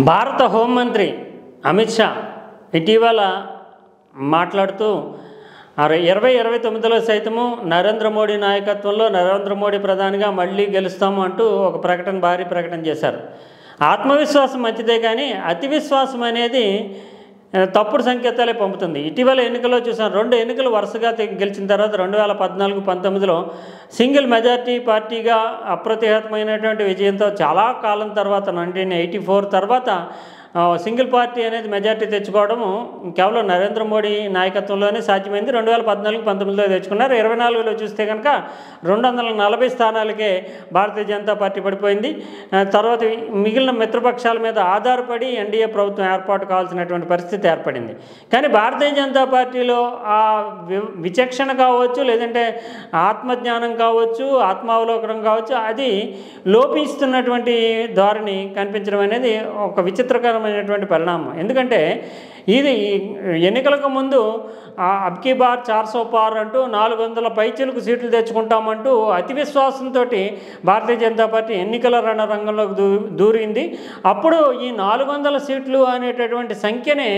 భారత హోంమంత్రి అమిత్ షా ఇటీవల మాట్లాడుతూ 2029లో సైతము నరేంద్ర మోడీ నాయకత్వంలో నరేంద్ర మోడీ ప్రధానిగా మళ్ళీ గెలుస్తాము అంటూ ఒక భారీ ప్రకటన చేశారు. ఆత్మవిశ్వాసం మంచిదే కానీ అతి విశ్వాసం అనేది తప్పుడు సంకేతాలే పంపుతుంది. ఇటీవల ఎన్నికల్లో చూసాం, 2 ఎన్నికలు వరుసగా గెలిచిన తర్వాత 2014, 19లో సింగిల్ మెజార్టీ పార్టీగా అప్రతిహతమైనటువంటి విజయంతో చాలా కాలం తర్వాత 1984 తర్వాత సింగిల్ పార్టీ అనేది మెజార్టీ తెచ్చుకోవడము కేవలం నరేంద్ర మోడీ నాయకత్వంలోనే సాధ్యమైంది. 2014, 19లో తెచ్చుకున్నారు. 24లో చూస్తే కనుక 240 స్థానాలకే భారతీయ జనతా పార్టీ పడిపోయింది. తర్వాత మిగిలిన మిత్రపక్షాల మీద ఆధారపడి ఎన్డీఏ ప్రభుత్వం ఏర్పాటు కావాల్సినటువంటి పరిస్థితి ఏర్పడింది. కానీ భారతీయ జనతా పార్టీలో ఆ విచక్షణ కావచ్చు, లేదంటే ఆత్మజ్ఞానం కావచ్చు, ఆత్మావలోకనం కావచ్చు, అది లోపిస్తున్నటువంటి ధోరణి కనిపించడం అనేది ఒక విచిత్రకరమైన పరిణామం. ఎందుకంటే ఇది ఎన్నికలకు ముందు అబ్కీ బార్ 400 పార్ అంటూ 400 పైచిలకు సీట్లు తెచ్చుకుంటామంటూ అతి విశ్వాసంతో భారతీయ జనతా పార్టీ ఎన్నికల రణరంగంలోకి దూరింది. అప్పుడు ఈ 400 సీట్లు అనేటటువంటి సంఖ్యనే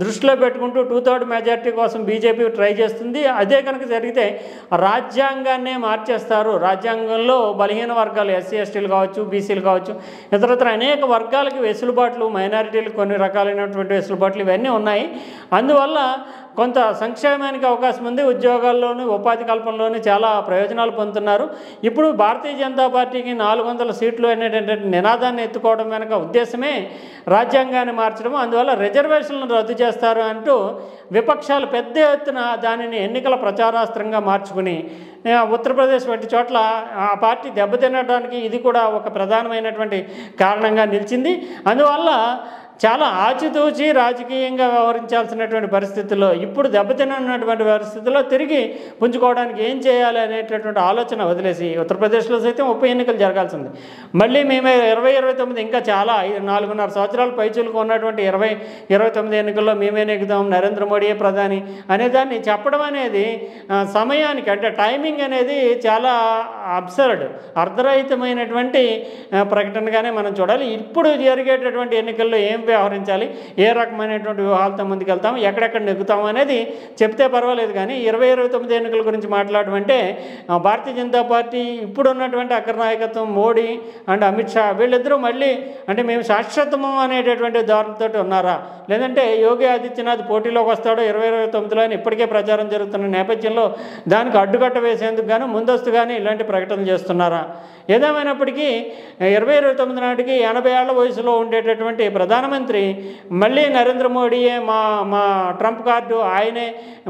దృష్టిలో పెట్టుకుంటూ 2/3 మెజార్టీ కోసం బీజేపీ ట్రై చేస్తుంది. అదే కనుక జరిగితే రాజ్యాంగాన్నే మార్చేస్తారు. రాజ్యాంగంలో బలహీన వర్గాలు ఎస్సీ ఎస్టీలు కావచ్చు, బీసీలు కావచ్చు, ఇతరత్ర అనేక వర్గాలకి వెసులుబాట్లు, మైనారిటీలకు కొన్ని రకాలైనటువంటి వెసులుబాట్లు ఇవన్నీ ఉన్నాయి. అందువల్ల కొంత సంక్షేమానికి అవకాశం ఉంది. ఉద్యోగాల్లోనూ ఉపాధి కల్పనలోనూ చాలా ప్రయోజనాలు పొందుతున్నారు. ఇప్పుడు భారతీయ జనతా పార్టీకి 400 సీట్లు అనేటటువంటి నినాదాన్ని ఎత్తుకోవడం వెనక ఉద్దేశమే రాజ్యాంగాన్ని మార్చడం. అందువల్ల రిజర్వేషన్లను రద్దు చేస్తారు అంటూ విపక్షాలు పెద్ద ఎత్తున దానిని ఎన్నికల ప్రచారాస్త్రంగా మార్చుకుని ఉత్తరప్రదేశ్ వంటి చోట్ల ఆ పార్టీ దెబ్బతినడానికి ఇది కూడా ఒక ప్రధానమైనటువంటి కారణంగా నిలిచింది. అందువల్ల చాలా ఆచితూచి రాజకీయంగా వ్యవహరించాల్సినటువంటి పరిస్థితుల్లో, ఇప్పుడు దెబ్బతిన్నటువంటి పరిస్థితుల్లో తిరిగి పుంజుకోవడానికి ఏం చేయాలి అనేటటువంటి ఆలోచన వదిలేసి ఉత్తరప్రదేశ్లో సైతం ఉప ఎన్నికలు జరగాల్సింది. మళ్ళీ మేమే 2029 ఇంకా చాలా 4.5 సంవత్సరాల పైచులకు ఉన్నటువంటి 2029 ఎన్నికల్లో మేమే నెగ్గుదాం, నరేంద్ర మోడీయే ప్రధాని అనేదాన్ని చెప్పడం అనేది సమయానికి, అంటే టైమింగ్ అనేది చాలా అర్ధరహితమైనటువంటి ప్రకటనగానే మనం చూడాలి. ఇప్పుడు జరిగేటటువంటి ఎన్నికల్లో ఏం వ్యవహరించాలి, ఏ రకమైనటువంటి వ్యూహాలతో ముందుకెళ్తాం, ఎక్కడెక్కడ నెగ్గుతాం అనేది చెప్తే పర్వాలేదు. కానీ 2029 ఎన్నికల గురించి మాట్లాడడం అంటే భారతీయ జనతా పార్టీ ఇప్పుడు ఉన్నటువంటి అగ్రనాయకత్వం మోడీ అండ్ అమిత్ షా వీళ్ళిద్దరూ మళ్ళీ అంటే మేము శాశ్వతము అనేటటువంటి ధోరణితో ఉన్నారా, లేదంటే యోగి ఆదిత్యనాథ్ పోటీలోకి వస్తాడో 2029లో అని ఇప్పటికే ప్రచారం జరుగుతున్న నేపథ్యంలో దానికి అడ్డుకట్ట వేసేందుకు గాను ముందస్తుగానే ఇలాంటి ప్రకటనలు చేస్తున్నారా? ఏదేమైనప్పటికీ 2029 నాటికి 80 ఏళ్ల వయసులో ఉండేటటువంటి ప్రధానమంత్రి మళ్ళీ నరేంద్ర మోడీయే మా ట్రంప్ కార్డు, ఆయనే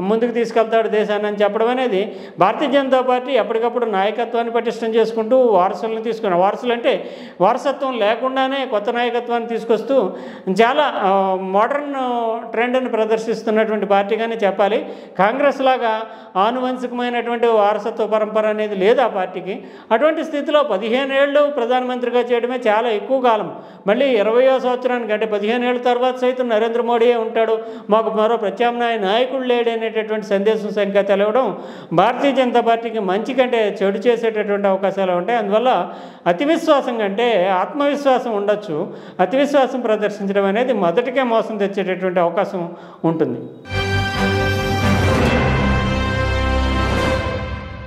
ముందుకు తీసుకెళ్తాడు దేశాన్ని అని చెప్పడం అనేది భారతీయ జనతా పార్టీ ఎప్పటికప్పుడు నాయకత్వాన్ని పటిష్టం చేసుకుంటూ వారసులను తీసుకున్న, వారసులు అంటే వారసత్వం లేకుండానే కొత్త నాయకత్వాన్ని తీసుకొస్తూ చాలా మోడర్న్ ట్రెండ్ని ప్రదర్శిస్తున్నటువంటి పార్టీగానే చెప్పాలి. కాంగ్రెస్ లాగా ఆనువంశికమైనటువంటి వారసత్వ పరంపర అనేది లేదు ఆ పార్టీకి. అటువంటి స్థితిలో 15 ఏళ్ళు ప్రధానమంత్రిగా చేయడమే చాలా ఎక్కువ కాలం. మళ్ళీ 20వ సంవత్సరానికి అంటే 15 ఏళ్ళ తర్వాత సైతం నరేంద్ర మోడీయే ఉంటాడు, మాకు మరో ప్రత్యామ్నాయ నాయకుడు లేడనేటటువంటి సందేశం సంకేతాలు ఇవ్వడం భారతీయ జనతా పార్టీకి మంచి కంటే చెడు చేసేటటువంటి అవకాశాలు ఉంటాయి. అందువల్ల అతి విశ్వాసం కంటే ఆత్మవిశ్వాసం ఉండొచ్చు. అతి విశ్వాసం ప్రదర్శించడం అనేది మొదటికే మోసం తెచ్చేటటువంటి అవకాశం ఉంటుంది.